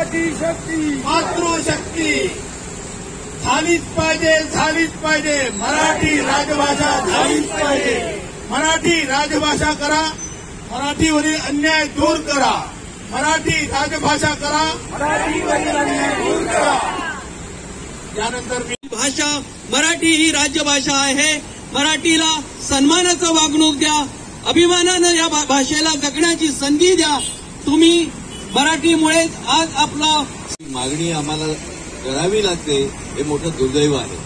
मराठी शक्ती, मातृशक्ती झालीच पाहिजे, झालीच पाहिजे. मराठी राजभाषा झालीच पाहिजे. मराठी राजभाषा करा, मराठीवरील अन्याय दूर करा. मराठी राजभाषा करा, मराठीवरील अन्याय दूर करा. त्यानंतर भाषा मराठी ही राजभाषा आहे. मराठीला सन्मानाचं वागणूक द्या, अभिमानानं या भाषेला जगण्याची संधी द्या. तुम्ही मराठीमुळेच आज आपला मागणी आम्हाला करावी लागते, हे मोठं दुर्दैव आहे.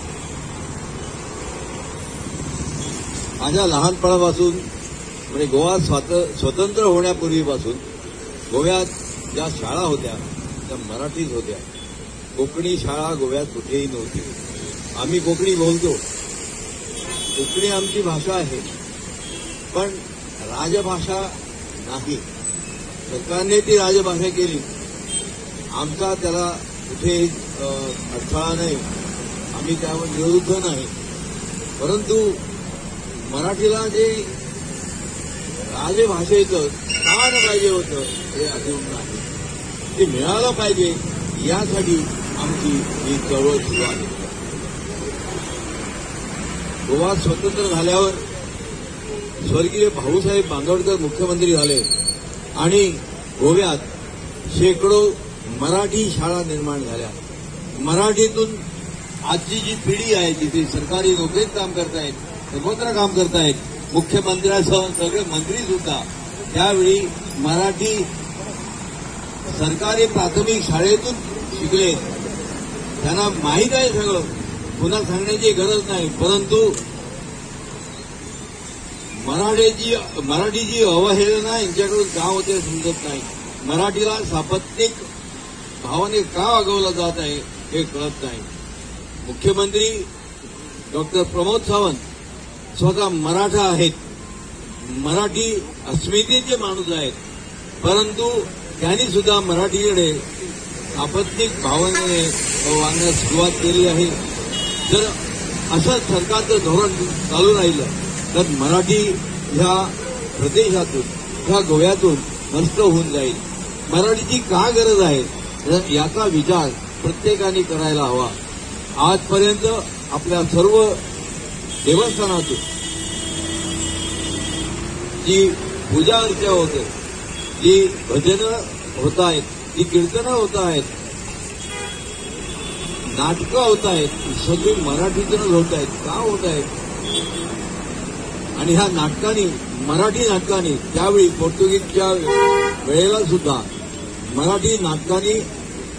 माझ्या लहानपणापासून म्हणजे गोवा स्वतंत्र होण्यापूर्वीपासून गोव्यात ज्या शाळा होत्या त्या मराठीच होत्या. कोकणी शाळा गोव्यात कुठेही नव्हती. आम्ही कोकणी बोलतो, कोकणी आमची भाषा आहे, पण राजभाषा नाही. सरकारने ती राजभाषा केली. आमचा त्याला कुठेही अडथळा नाही, आम्ही त्यावर विरुद्ध नाही. परंतु मराठीला जे राजभाषेचं स्थान पाहिजे होतं ते अजून नाही. ते मिळालं पाहिजे यासाठी आमची ही चळवळ सुरू आहे. गोवा स्वतंत्र झाल्यावर स्वर्गीय भाऊसाहेब बांदोडकर मुख्यमंत्री झाले आणि गोव्यात शेकडो मराठी शाळा निर्माण झाल्या. मराठीतून आजची जी पिढी आहे, जिथे सरकारी नोकरीत काम करतायत, सर्वत्र काम करतायत, मुख्यमंत्र्यासह सगळे मंत्री सुद्धा त्यावेळी मराठी सरकारी प्राथमिक शाळेतून शिकले. त्यांना माहीत आहे सगळं, पुन्हा सांगण्याची गरज नाही. परंतु मराठीची अवहेलना यांच्याकडून का होते समजत नाही. मराठीला सापत्निक भावाने का वागवलं जात आहे हे कळत नाही. मुख्यमंत्री डॉक्टर प्रमोद सावंत स्वतः मराठा आहेत, मराठी अस्मितेचे माणूस आहेत, परंतु त्यांनी सुद्धा मराठीकडे सापत्निक भावनेने वागण्यास सुरुवात केली आहे. जर असं सरकारचं धोरण चालू राहिलं तर मराठी ह्या प्रदेशातून, ह्या गोव्यातून नष्ट होऊन जाईल. मराठीची का गरज आहे याचा विचार प्रत्येकाने करायला हवा. आजपर्यंत आपल्या सर्व देवस्थानातून जी पूजा अर्चा होते, जी भजनं होत आहेत, जी कीर्तनं होत आहेत, नाटकं होत आहेत, सगळी मराठीतूनच होत आहेत. का होत आहेत? आणि ह्या नाटकांनी, मराठी नाटकांनी, त्यावेळी पोर्तुगीजच्या वेळेला सुद्धा मराठी नाटकांनी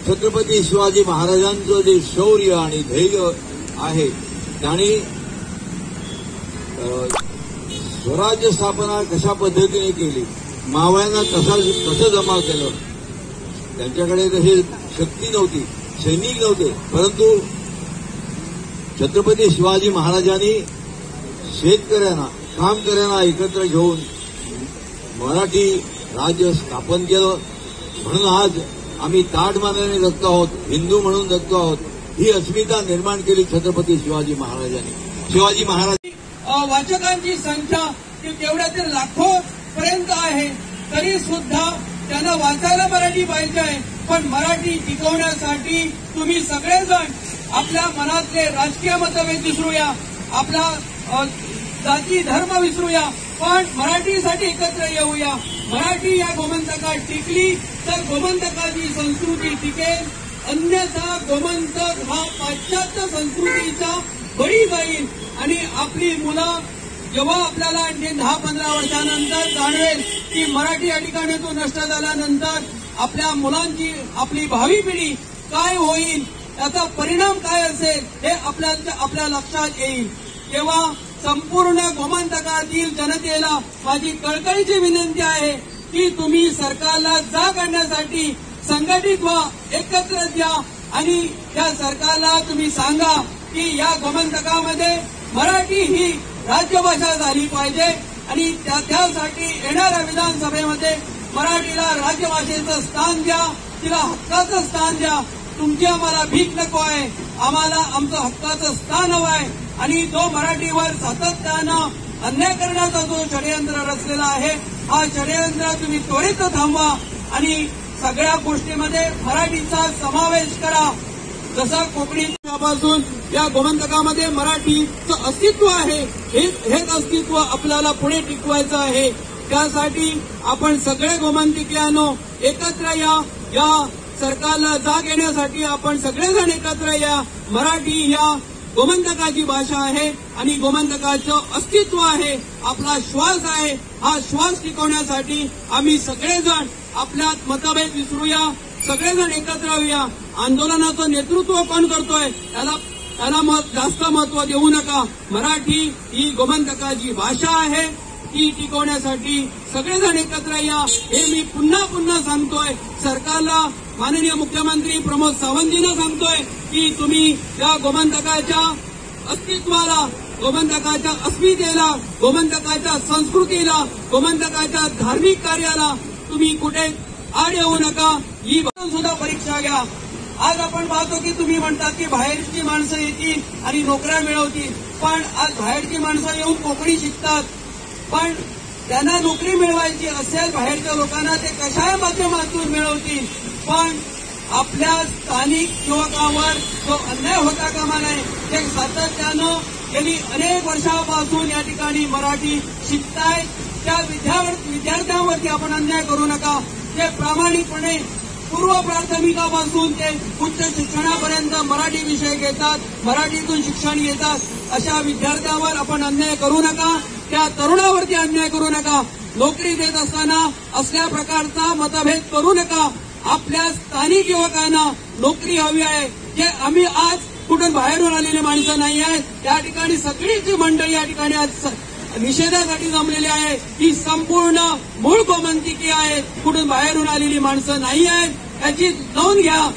छत्रपती शिवाजी महाराजांचं जे शौर्य आणि धैर्य आहे, त्यांनी स्वराज्य स्थापना कशा पद्धतीने केली, मावळ्यांना कसं जमा केलं. त्यांच्याकडे तशी शक्ती नव्हती, सैनिक नव्हते, परंतु छत्रपती शिवाजी महाराजांनी शेतकऱ्यांना, कामकऱ्यांना एकत्र घेऊन मराठी राज्य स्थापन केलं. म्हणून आज आम्ही ताडमानाने जगतो आहोत, हिंदू म्हणून जगतो आहोत. ही अस्मिता निर्माण केली छत्रपती शिवाजी महाराजांनी. शिवाजी महाराज वाचकांची संख्या तेवढ्या तर लाखो पर्यंत आहे, तरी सुद्धा त्यांना वाचायला मराठी पाहिजे आहे. पण मराठी टिकवण्यासाठी तुम्ही सगळेजण आपल्या मनातले राजकीय मतभेद विसरूया, आपला जाती धर्म विसरूया, पण मराठीसाठी एकत्र येऊया. मराठी या गोमंतकात टिकली तर गोमंतकाची संस्कृती टिकेल, अन्यथा गोमंतक हा पाश्चात्य संस्कृतीचा बळी जाईल. आणि आपली मुलं जेव्हा आपल्याला आणखी 10-15 वर्षानंतर जाणवेल की मराठी या ठिकाणातून नष्ट झाल्यानंतर आपल्या मुलांची, आपली भावी पिढी काय होईल, त्याचा परिणाम काय असेल हे आपल्या लक्षात येईल. तेव्हा संपूर्ण गोमंतकातील जनतेला माझी कळकळीची विनंती आहे की तुम्ही सरकारला जाग आणण्यासाठी संघटित व्हा, एकत्र द्या आणि या सरकारला तुम्ही सांगा की या गोमंतकामध्ये मराठी ही राज्यभाषा झाली पाहिजे आणि त्यासाठी येणाऱ्या विधानसभेमध्ये मराठीला राज्यभाषेचं स्थान द्या, तिला हक्काचं स्थान द्या. तुमची आम्हाला भीक नको आहे, आम्हाला आमचं हक्काचं स्थान हवं आहे. आणि जो मराठीवर सातत्यानं अन्याय करण्याचा जो षडयंत्र रचलेला आहे, हा षडयंत्र तुम्ही त्वरित थांबवा आणि सगळ्या गोष्टीमध्ये मराठीचा समावेश करा. जसं कोकणीपासून या गोमंतकामध्ये मराठीचं अस्तित्व आहे, हेच अस्तित्व आपल्याला पुढे टिकवायचं आहे. त्यासाठी आपण सगळे गोमंतकीयानो एकत्र या सरकारला जाग येण्यासाठी आपण सगळेजण एकत्र या. मराठी या गोमंतकाची भाषा आहे आणि गोमंतकाचं अस्तित्व आहे, आपला श्वास आहे. हा श्वास टिकवण्यासाठी आम्ही सगळेजण आपल्यात मतभेद विसरूया, सगळेजण एकत्र येऊया. आंदोलनाचं नेतृत्व कोण करतोय त्याला जास्त महत्व देऊ नका. मराठी ही गोमंतकाची भाषा आहे, ती टिकवण्यासाठी सगळेजण एकत्र या. हे मी पुन्हा सांगतोय. सरकारला माननीय मुख्यमंत्री प्रमोद सावंतजींना सांगतोय की तुम्ही या गोमंतकाच्या अस्तित्वाला, गोमंतकाच्या अस्मितेला, गोमंतकाच्या संस्कृतीला, गोमंतकाच्या धार्मिक कार्याला तुम्ही कुठे आड येऊ नका. ही सुद्धा परीक्षा घ्या. आज आपण पाहतो की तुम्ही म्हणतात की बाहेरची माणसं येतील आणि नोकऱ्या मिळवतील, पण आज बाहेरची माणसं येऊन कोकणी शिकतात, पण त्यांना नोकरी मिळवायची असेल बाहेरच्या लोकांना ते कशा माध्यमातून मिळवतील. पण आपल्या स्थानिक युवकांवर जो अन्याय होता कामा नये, ते सातत्यानं गेली अनेक वर्षापासून या ठिकाणी मराठी शिकतायत. त्या विद्यार्थ्यांवरती आपण अन्याय करू नका. जे प्रामाणिकपणे पूर्व प्राथमिकापासून ते उच्च शिक्षणापर्यंत मराठी विषय घेतात, मराठीतून शिक्षण घेतात, अशा विद्यार्थ्यांवर आपण अन्याय करू नका. त्या तरुणावरती अन्याय करू नका. नोकरी देत असताना असल्या प्रकारचा मतभेद करू नका. आपल्या स्थानिक युवकांना नोकरी हवी आहे. जे आम्ही आज कुठून बाहेरून आलेली माणसं नाही आहेत. त्या ठिकाणी सगळीची मंडळी या ठिकाणी आज निषेधासाठी जमलेली आहे. ही संपूर्ण मूळ गोमंतकी आहेत, कुठून बाहेरून आलेली माणसं नाही आहेत. याची नोंद घ्या.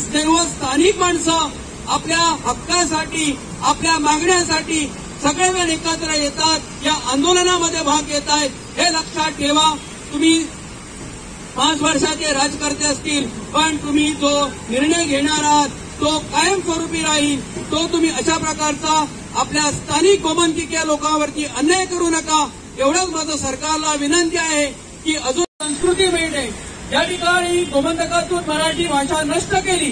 सर्व स्थानिक माणसं आपल्या हक्कासाठी, आपल्या मागण्यासाठी सगळेजण एकत्र येतात, या आंदोलनामध्ये भाग घेत आहेत. हे लक्षात ठेवा. तुम्ही 5 वर्षाचे राजकर्ते असतील, पण तुम्ही जो निर्णय घेणार आहात तो कायमस्वरूपी राहील. तो तुम्ही अशा प्रकारचा आपल्या स्थानिक गोमंतकीय लोकांवरती अन्याय करू नका. एवढंच माझं सरकारला विनंती आहे की अजून संस्कृती मिळते. या ठिकाणी गोमंतकातून मराठी भाषा नष्ट केली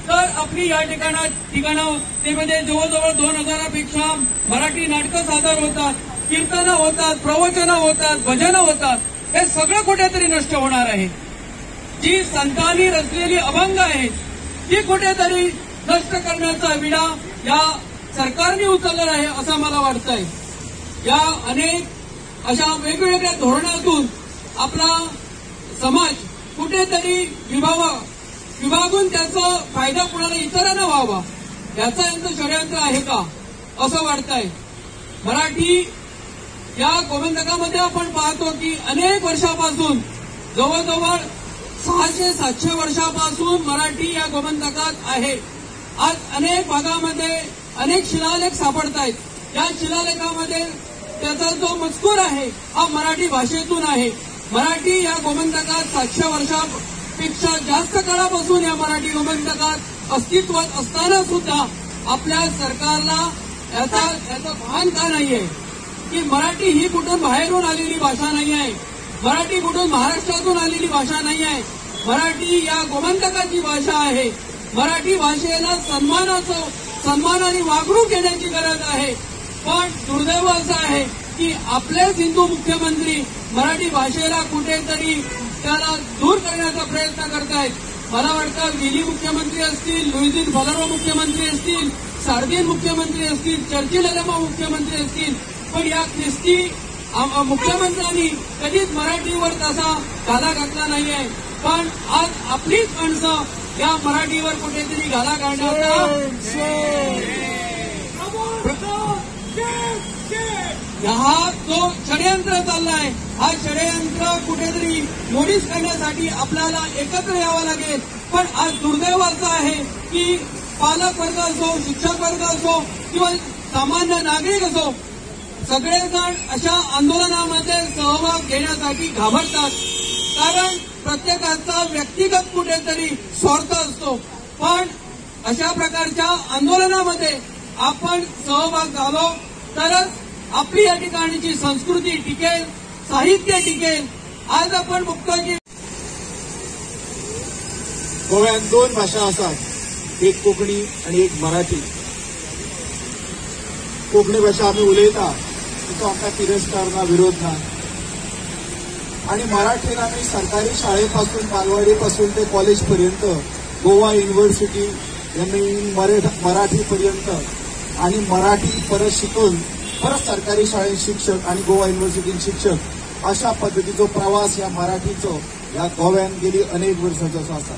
तर आपली या ठिकाणामध्ये जवळजवळ 2000पेक्षा मराठी नाटकं सादर होतात, कीर्तनं होतात, प्रवचनं होतात, भजनं होतात. हे सगळं कुठेतरी नष्ट होणार आहे. जी संतांनी रचलेली अभंग आहे ती कुठेतरी नष्ट करण्याचा विडा या सरकारने उचलला आहे असं मला वाटतंय. या अनेक अशा वेगवेगळ्या धोरणातून आपला समाज कुठेतरी विभागून त्याचा फायदा कुणाला इतरांना व्हावा याचं यांचं षडयंत्र आहे का असं वाटतंय. मराठी या गोमंतकामध्ये आपण पाहतो की अनेक वर्षापासून, जवळजवळ 600-700 वर्षापासून मराठी या गोमंतकात आहे. आज अनेक भागामध्ये अनेक शिलालेख सापडत आहेत. या शिलालेखामध्ये त्याचा जो मजकूर आहे हा मराठी भाषेतून आहे. मराठी या गोमंतकात 700 वर्षापेक्षा जास्त काळापासून या मराठी गोमंतकात अस्तित्वात असताना सुद्धा आपल्या सरकारला याचं भान का नाहीये की मराठी ही कुठून बाहेरून आलेली भाषा नाही आहे. मराठी कुठून महाराष्ट्रातून आलेली भाषा नाही आहे. मराठी या गोमंतकाची भाषा आहे. मराठी भाषेला सन्मानाने वागणूक देण्याची गरज आहे. पण दुर्दैव असं आहे की आपलेच हिंदू मुख्यमंत्री मराठी भाषेला कुठेतरी त्याला दूर करण्याचा प्रयत्न करतायत. मला वाटतं विली मुख्यमंत्री असतील, लुईझिन फलारो मुख्यमंत्री असतील, सार्दिन मुख्यमंत्री असतील, चर्चिल एलेमा मुख्यमंत्री असतील, पण या ख्रिस्ती मुख्यमंत्र्यांनी कधीच मराठीवर तसा घाला घातला नाहीये. पण आज आपलीच माणसं या मराठीवर कुठेतरी घाला घालण्याचा हा जो षडयंत्र चाललाय, हा षडयंत्र कुठेतरी मोडीस करण्यासाठी आपल्याला एकत्र यावं लागेल. पण आज दुर्दैव असं आहे की पालक वर्ग असो, शिक्षक वर्ग असो किंवा सामान्य नागरिक असो, सगळेजण अशा आंदोलनामध्ये सहभाग घेण्यासाठी घाबरतात. कारण प्रत्येकाचा व्यक्तिगत कुठेतरी स्वार्थ असतो. पण अशा प्रकारच्या आंदोलनामध्ये आपण सहभाग झालो तरच आपली या ठिकाणची संस्कृती टिकेल, साहित्य टिकेल. आज आपण बघतो की गोव्यात 2 भाषा असतात, एक कोंकणी आणि एक मराठी. कोंकणी भाषा आम्ही उलयता तिचो आमकां तिरस्कार ना, विरोध ना. आणि मराठीन आम्ही सरकारी शाळेपासून बालवाडीपासून ते कॉलेजपर्यंत गोवा युनिव्हर्सिटी मराठीपर्यंत आणि मराठी परत शिकून परत सरकारी शाळेत शिक्षक आणि गोवा युनिव्हर्सिटीत शिक्षक अशा पद्धतीचो प्रवास या मराठीचो या गोव्यात गेली अनेक वर्सांचो आसा.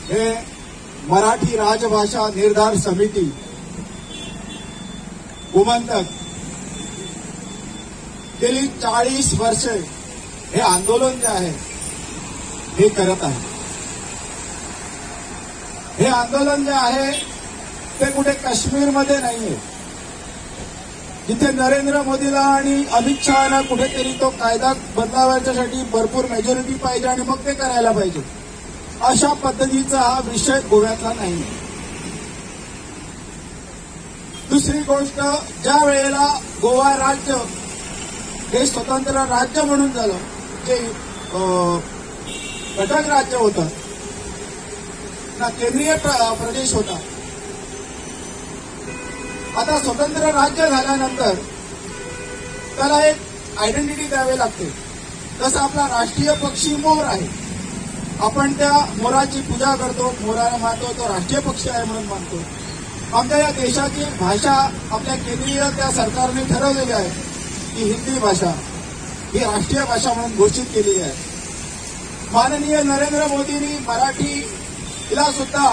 हे मराठी राजभाषा निर्धार समिती गोमंतक गेली 40 वर्षे हे आंदोलन जे आहे हे करत आहे. हे आंदोलन जे आहे ते कुठे काश्मीरमध्ये नाहीये, जिथे नरेंद्र मोदीला आणि अमित शहाना कुठेतरी तो कायदा बदलावण्यासाठी भरपूर मेजॉरिटी पाहिजे आणि मग ते करायला पाहिजे, अशा पद्धतीचा हा विषय गोव्यातला नाही. दुसरी गोष्ट, ज्या वेळेला गोवा राज्य हे स्वतंत्र राज्य म्हणून झालं, जे घटक राज्य होतं ना, केंद्रीय प्रदेश होता. आता स्वतंत्र राज्य झाल्यानंतर त्याला एक आयडेंटिटी द्यावी लागते. जसं आपला राष्ट्रीय पक्षी मोर आहे, आपण त्या मोराची पूजा करतो, मोराला मानतो, तो राष्ट्रीय पक्षी आहे म्हणून मानतो. आमच्या या देशाची भाषा आपल्या केंद्रीय त्या सरकारने ठरवलेली आहे की हिंदी भाषा ही राष्ट्रीय भाषा म्हणून घोषित केलेली आहे. माननीय नरेंद्र मोदींनी मराठीला सुद्धा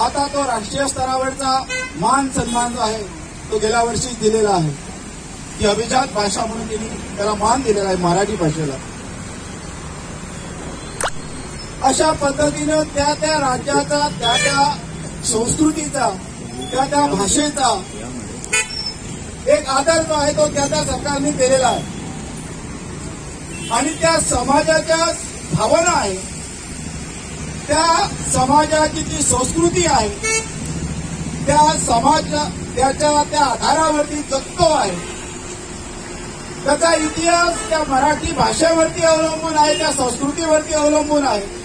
आता तो राष्ट्रीय स्तरावरचा मान सन्मान जो आहे तो गेल्या वर्षी दिलेला आहे की अभिजात भाषा म्हणून त्यांनी त्याला मान दिलेला आहे मराठी भाषेला. अशा पद्धतीनं त्या त्या राज्याचा, त्या त्या संस्कृतीचा, त्या त्या भाषेचा एक आदर जो आहे तो त्या त्या सरकारने केलेला आहे. आणि त्या समाजाच्या भावना आहे, त्या समाजाची जी संस्कृती आहे त्या समाज त्याच्या त्या आधारावरती जगतो आहे. त्याचा इतिहास त्या मराठी भाषेवरती अवलंबून आहे, त्या संस्कृतीवरती अवलंबून आहे.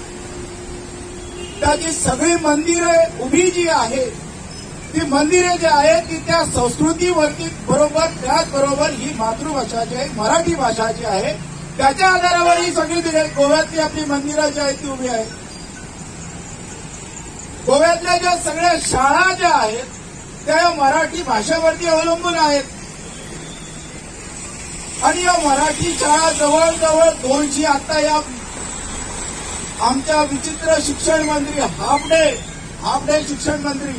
त्याची सगळी मंदिरे उभी जी आहे ती मंदिरे जी आहेत ती त्या संस्कृतीवरती बरोबर, त्याचबरोबर ही मातृभाषा जी आहे मराठी भाषा जी आहे त्याच्या आधारावर ही सगळी गोव्यातली आपली मंदिरं जी आहेत ती उभी आहेत. गोव्यातल्या ज्या सगळ्या शाळा ज्या आहेत त्या मराठी भाषेवरती अवलंबून आहेत. आणि या मराठी शाळा जवळजवळ 200 आता या आमच्या विचित्र शिक्षण मंत्री, हाफ डे शिक्षण मंत्री,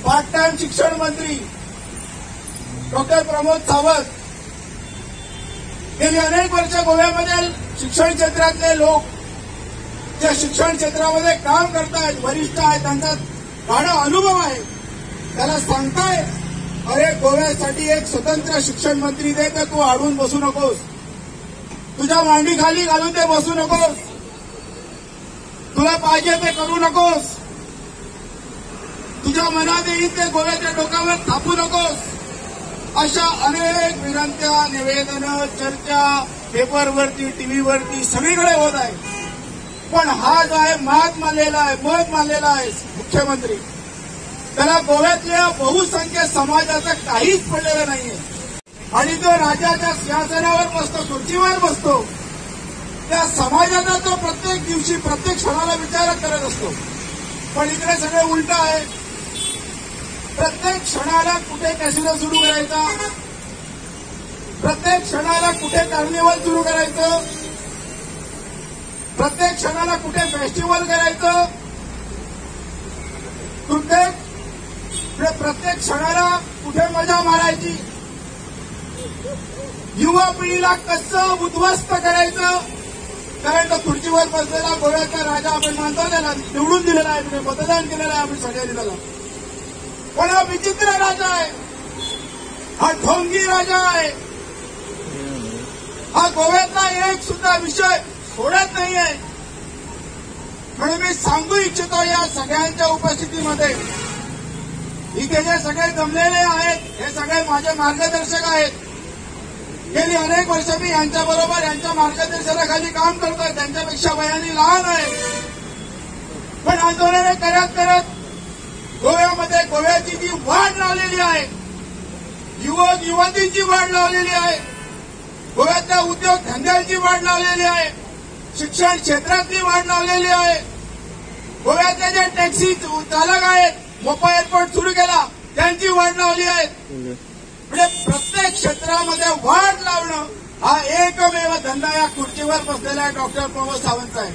पार्ट टाइम शिक्षण मंत्री डॉक्टर प्रमोद सावंत गेली अनेक वर्ष गोव्यामध्ये शिक्षण क्षेत्रातले लोक ज्या शिक्षण क्षेत्रामध्ये काम करतायत, वरिष्ठ आहेत, त्यांचा गाढा अनुभव आहे, त्याला सांगताय अरे गोव्यासाठी एक स्वतंत्र शिक्षण मंत्री दे, तर तू अडून बसू नकोस, तुझ्या मांडी खाली घालून ते बसू नकोस, तुला पाहिजे ते करू नकोस, तुझ्या मनात येईल ते गोव्याच्या डोक्यावर थापू नकोस. अशा अनेक विनंत्या, निवेदनं, चर्चा पेपरवरती, टीव्हीवरती सगळीकडे होत आहे. पण हा जो आहे मत मानलेला आहे मुख्यमंत्री, त्याला गोव्यातल्या बहुसंख्य समाजाचं काहीच पडलेलं नाहीये. आणि जो राज्याच्या सिंहासनावर बसतो, खुर्चीवर बसतो, त्या समाजाचा तो प्रत्येक दिवशी, प्रत्येक क्षणाला विचार करत असतो. पण इकडे सगळे उलट आहे. प्रत्येक क्षणाला कुठे कॅसिनो सुरू करायचा, प्रत्येक क्षणाला कुठे कार्निवल सुरू करायचं, प्रत्येक क्षणाला कुठे फेस्टिवल करायचं, प्रत्येक क्षणाला कुठे मजा मारायची, युवा पिढीला कसं उद्ध्वस्त करायचं. कारण तो खुर्चीवर बसलेला गोव्याचा राजा आपण मानतो, त्याला निवडून दिलेला आहे, मतदान केलेलं आहे आपण सगळ्यांनी त्याला. पण हा विचित्र राजा आहे, हा ढोंगी राजा आहे, हा गोव्यातला एक सुद्धा विषय सोडत नाहीये. म्हणून मी सांगू इच्छितो या सगळ्यांच्या उपस्थितीमध्ये, इथे जे सगळे जमलेले आहेत हे सगळे माझे मार्गदर्शक आहेत. गेली अनेक वर्ष मी यांच्याबरोबर यांच्या मार्गदर्शनाखाली काम करतोय. त्यांच्यापेक्षा वयाने लहान आहे, पण आंदोलने करत करत गोव्यामध्ये गोव्याची जी वाढ लावलेली आहे, युवक युवतींची वाढ लावलेली आहे, गोव्यातल्या उद्योग धंद्यांची वाढ लावलेली आहे, शिक्षण क्षेत्रातली वाढ लावलेली आहे, गोव्यातले जे टॅक्सी चालक आहेत, मोपा एअरपोर्ट सुरू केला त्यांची वाढ लावली आहे. म्हणजे प्रत्येक क्षेत्रामध्ये वाढ लावणं हा एकमेव धंदा या खुर्चीवर बसलेला डॉक्टर प्रमोद सावंत आहे.